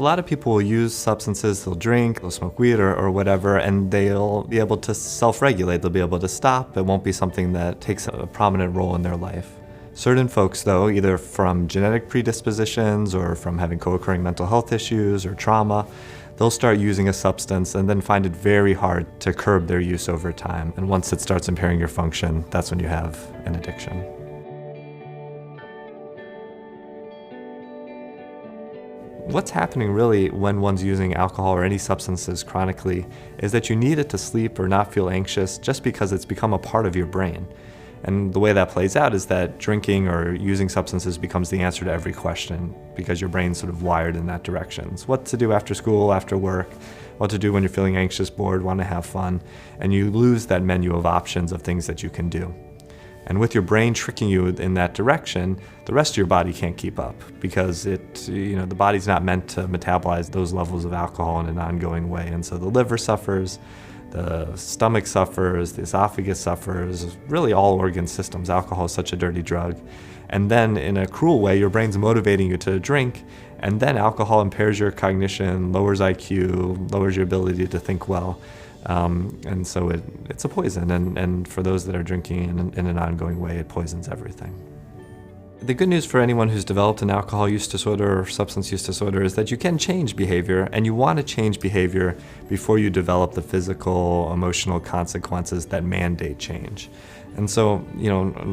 lot of people will use substances, they'll drink, they'll smoke weed or whatever, and they'll be able to self-regulate, they'll be able to stop. It won't be something that takes a prominent role in their life. Certain folks, though, either from genetic predispositions or from having co-occurring mental health issues or trauma, they'll start using a substance and then find it very hard to curb their use over time. And once it starts impairing your function, that's when you have an addiction. What's happening really when one's using alcohol or any substances chronically is that you need it to sleep or not feel anxious just because it's become a part of your brain. And the way that plays out is that drinking or using substances becomes the answer to every question because your brain's sort of wired in that direction. It's what to do after school, after work, what to do when you're feeling anxious, bored, want to have fun, and you lose that menu of options of things that you can do. And with your brain tricking you in that direction, the rest of your body can't keep up because the body's not meant to metabolize those levels of alcohol in an ongoing way. And so the liver suffers, the stomach suffers, the esophagus suffers, really all organ systems. Alcohol is such a dirty drug. And then in a cruel way, your brain's motivating you to drink, and then alcohol impairs your cognition, lowers IQ, lowers your ability to think well. And so it's a poison, and for those that are drinking in an ongoing way, it poisons everything. The good news for anyone who's developed an alcohol use disorder or substance use disorder is that you can change behavior, and you want to change behavior before you develop the physical, emotional consequences that mandate change. And so,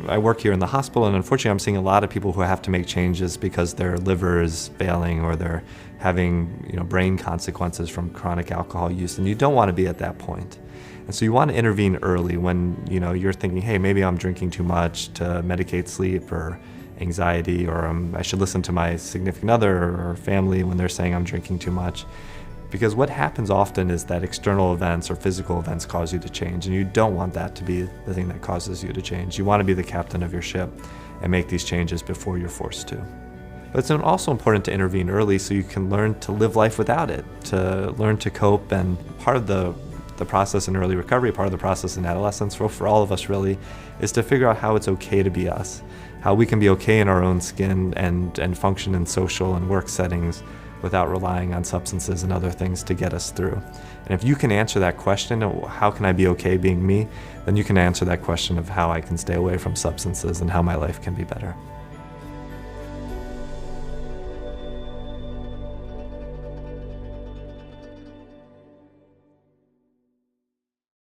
I work here in the hospital, and unfortunately I'm seeing a lot of people who have to make changes because their liver is failing or they're having, brain consequences from chronic alcohol use, and you don't want to be at that point. And so you want to intervene early when, you're thinking, hey, maybe I'm drinking too much to medicate sleep or anxiety, or I should listen to my significant other or family when they're saying I'm drinking too much. Because what happens often is that external events or physical events cause you to change, and you don't want that to be the thing that causes you to change. You want to be the captain of your ship and make these changes before you're forced to. But it's also important to intervene early so you can learn to live life without it, to learn to cope. And part of the process in early recovery, part of the process in adolescence, for all of us really, is to figure out how it's okay to be us, how we can be okay in our own skin and function in social and work settings without relying on substances and other things to get us through. And if you can answer that question, how can I be okay being me, then you can answer that question of how I can stay away from substances and how my life can be better.